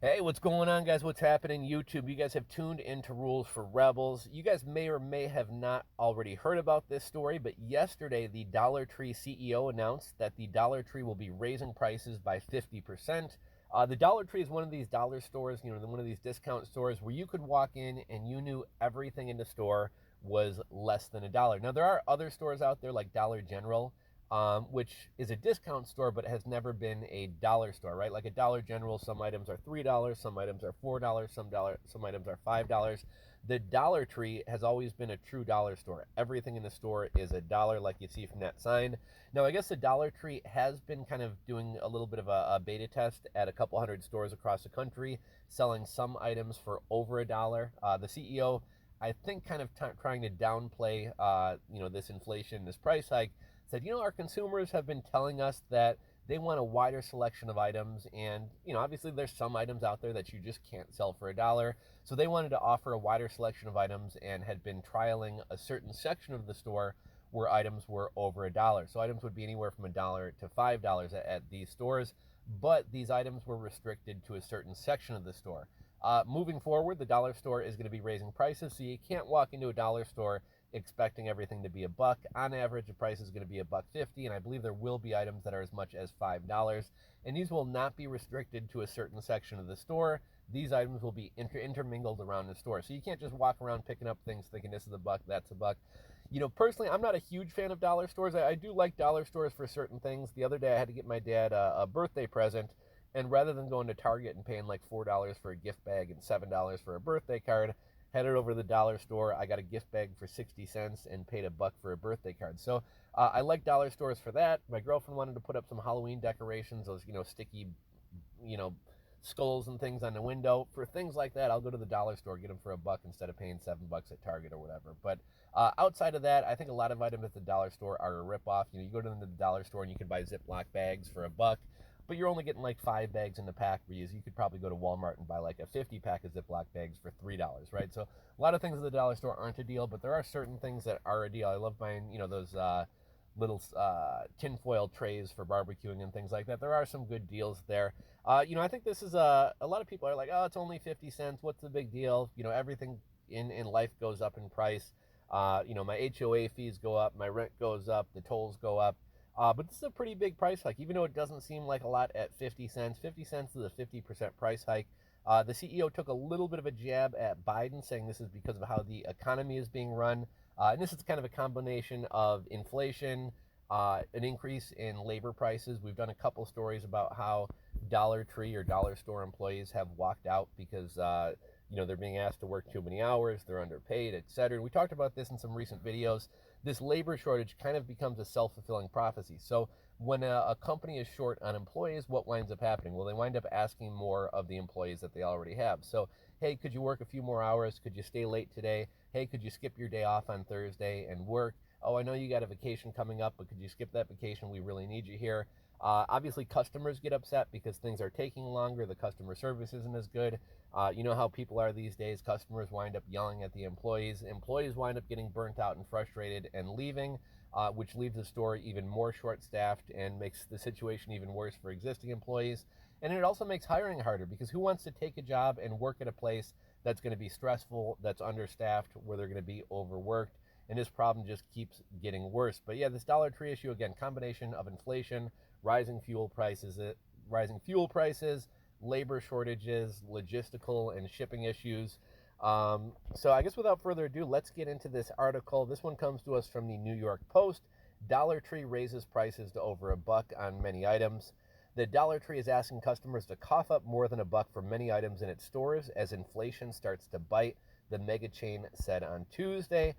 Hey, what's going on, guys? What's happening, YouTube? You guys have tuned into Rules for Rebels. You guys may or may have not already heard about this story, but yesterday the Dollar Tree CEO announced that the Dollar Tree will be raising prices by 50%. The Dollar Tree is one of these dollar stores, one of these discount stores where you could walk in and you knew everything in the store was less than $1. Now, there are other stores out there like Dollar General, which is a discount store, but has never been a dollar store, right? Like a Dollar General, some items are $3, some items are $4, some items are $5. The Dollar Tree has always been a true dollar store. Everything in the store is a dollar, like you see from that sign. Now, I guess the Dollar Tree has been kind of doing a little bit of a beta test at a couple hundred stores across the country, selling some items for over $1. The CEO, I think, kind of trying to downplay, this inflation, this price hike, said, our consumers have been telling us that they want a wider selection of items. And, obviously there's some items out there that you just can't sell for $1. So they wanted to offer a wider selection of items and had been trialing a certain section of the store where items were over $1. So items would be anywhere from $1 to $5 at these stores, but these items were restricted to a certain section of the store. Moving forward, the dollar store is going to be raising prices, so you can't walk into a dollar store expecting everything to be a buck. On average, the price is going to be $1.50, and I believe there will be items that are as much as $5. And these will not be restricted to a certain section of the store. These items will be intermingled around the store. So you can't just walk around picking up things thinking this is a buck, that's a buck. Personally, I'm not a huge fan of dollar stores. I do like dollar stores for certain things. The other day, I had to get my dad a birthday present, and rather than going to Target and paying like $4 for a gift bag and $7 for a birthday card, headed over to the dollar store. I got a gift bag for 60 cents and paid a buck for a birthday card. So I like dollar stores for that. My girlfriend wanted to put up some Halloween decorations, those, sticky, you know, skulls and things on the window. For things like that, I'll go to the dollar store, get them for a buck instead of paying $7 at Target or whatever. But outside of that, I think a lot of items at the dollar store are a ripoff. You go to the dollar store and you can buy Ziploc bags for a buck, but you're only getting like 5 bags in the pack. Whereas you could probably go to Walmart and buy like a 50 pack of Ziploc bags for $3, right? So a lot of things at the dollar store aren't a deal, but there are certain things that are a deal. I love buying, those little tinfoil trays for barbecuing and things like that. There are some good deals there. I think this is a lot of people are like, oh, it's only 50 cents. What's the big deal? Everything in life goes up in price. My HOA fees go up, my rent goes up, the tolls go up. But this is a pretty big price hike, even though it doesn't seem like a lot at 50 cents. 50 cents is a 50% price hike. The CEO took a little bit of a jab at Biden, saying this is because of how the economy is being run. And this is kind of a combination of inflation, an increase in labor prices. We've done a couple stories about how Dollar Tree or dollar store employees have walked out because they're being asked to work too many hours, they're underpaid, etc. And we talked about this in some recent videos. This labor shortage kind of becomes a self-fulfilling prophecy. So when a company is short on employees, what winds up happening? Well, they wind up asking more of the employees that they already have. So, hey, could you work a few more hours? Could you stay late today? Hey, could you skip your day off on Thursday and work? Oh, I know you got a vacation coming up, but could you skip that vacation? We really need you here. Obviously, customers get upset because things are taking longer. The customer service isn't as good. You know how people are these days. Customers wind up yelling at the employees. Employees wind up getting burnt out and frustrated and leaving, which leaves the store even more short-staffed and makes the situation even worse for existing employees. And it also makes hiring harder because who wants to take a job and work at a place that's going to be stressful, that's understaffed, where they're going to be overworked? And this problem just keeps getting worse. But yeah, this Dollar Tree issue, again, combination of inflation, rising fuel prices, labor shortages, logistical and shipping issues. So I guess without further ado, let's get into this article. This one comes to us from the New York Post. Dollar Tree raises prices to over a buck on many items. The Dollar Tree is asking customers to cough up more than a buck for many items in its stores as inflation starts to bite, the mega chain said on Tuesday.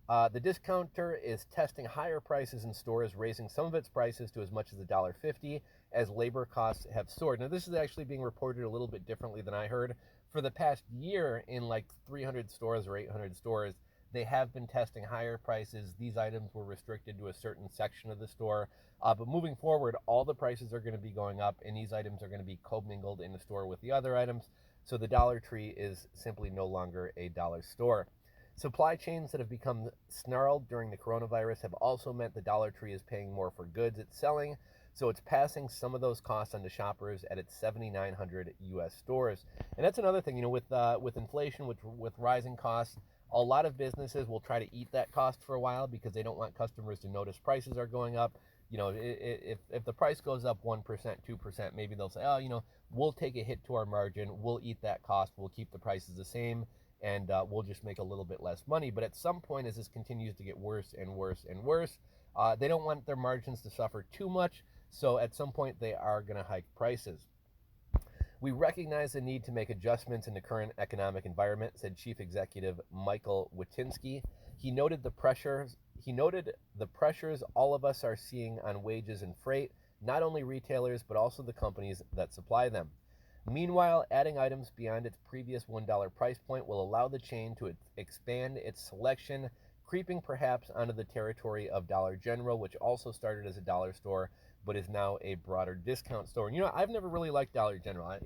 The discounter is testing higher prices in stores, raising some of its prices to as much as $1.50 as labor costs have soared. Now, this is actually being reported a little bit differently than I heard. For the past year, in like 300 stores or 800 stores, they have been testing higher prices. These items were restricted to a certain section of the store. But moving forward, all the prices are going to be going up, and these items are going to be commingled in the store with the other items. So the Dollar Tree is simply no longer a dollar store. Supply chains that have become snarled during the coronavirus have also meant the Dollar Tree is paying more for goods it's selling. So it's passing some of those costs on to shoppers at its 7,900 U.S. stores. And that's another thing, with inflation, with rising costs, a lot of businesses will try to eat that cost for a while because they don't want customers to notice prices are going up. If the price goes up 1%, 2%, maybe they'll say, oh, we'll take a hit to our margin, we'll eat that cost, we'll keep the prices the same, and we'll just make a little bit less money. But at some point, as this continues to get worse and worse and worse, they don't want their margins to suffer too much. So at some point, they are going to hike prices. We recognize the need to make adjustments in the current economic environment, said Chief Executive Michael Witynski. He noted the pressures all of us are seeing on wages and freight, not only retailers, but also the companies that supply them. Meanwhile, adding items beyond its previous $1 price point will allow the chain to expand its selection, creeping perhaps onto the territory of Dollar General, which also started as a dollar store, but is now a broader discount store. And I've never really liked Dollar General.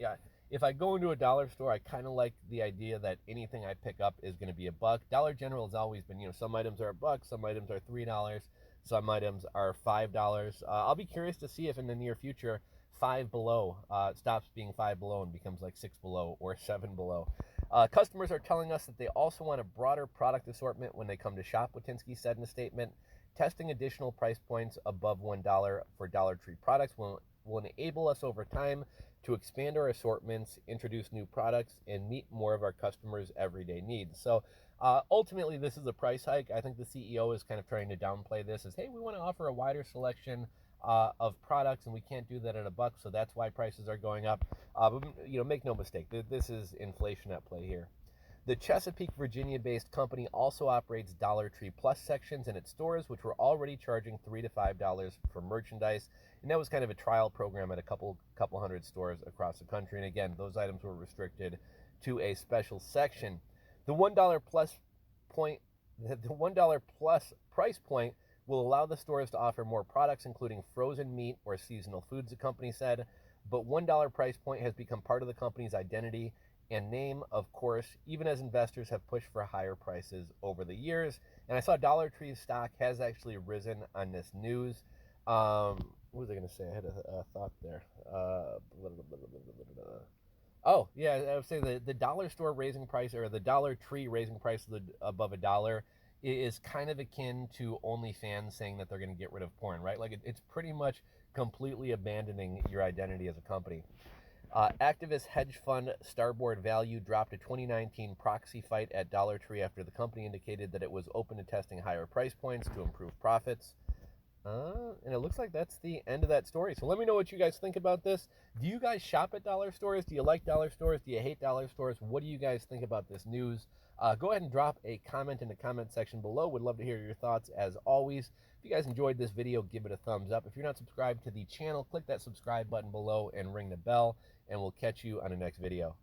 If I go into a dollar store, I kind of like the idea that anything I pick up is going to be a buck. Dollar General has always been, some items are a buck, some items are $3, some items are $5. I'll be curious to see if in the near future, Five Below stops being Five Below and becomes like Six Below or Seven Below. Customers are telling us that they also want a broader product assortment when they come to shop, Witynski said in a statement. Testing additional price points above $1 for Dollar Tree products will enable us over time to expand our assortments, introduce new products, and meet more of our customers' everyday needs. So ultimately, this is a price hike. I think the CEO is kind of trying to downplay this as, hey, we want to offer a wider selection of products, and we can't do that at a buck, so that's why prices are going up. But make no mistake, this is inflation at play here. The Chesapeake, Virginia-based company also operates Dollar Tree Plus sections in its stores, which were already charging $3 to $5 for merchandise, and that was kind of a trial program at a couple hundred stores across the country. And again, those items were restricted to a special section. The $1 plus price point will allow the stores to offer more products, including frozen meat or seasonal foods, the company said. But $1 price point has become part of the company's identity and name, of course, even as investors have pushed for higher prices over the years. And I saw Dollar Tree's stock has actually risen on this news. What was I going to say? I had a thought there. Oh, yeah, I would say the dollar store raising price, or the Dollar Tree raising price above $1 is kind of akin to OnlyFans saying that they're going to get rid of porn, right? Like it's pretty much completely abandoning your identity as a company. Activist hedge fund Starboard Value dropped a 2019 proxy fight at Dollar Tree after the company indicated that it was open to testing higher price points to improve profits. And it looks like that's the end of that story. So let me know what you guys think about this. Do you guys shop at dollar stores? Do you like dollar stores? Do you hate dollar stores? What do you guys think about this news? Go ahead and drop a comment in the comment section below. Would love to hear your thoughts as always. If you guys enjoyed this video, give it a thumbs up. If you're not subscribed to the channel, click that subscribe button below and ring the bell, and we'll catch you on the next video.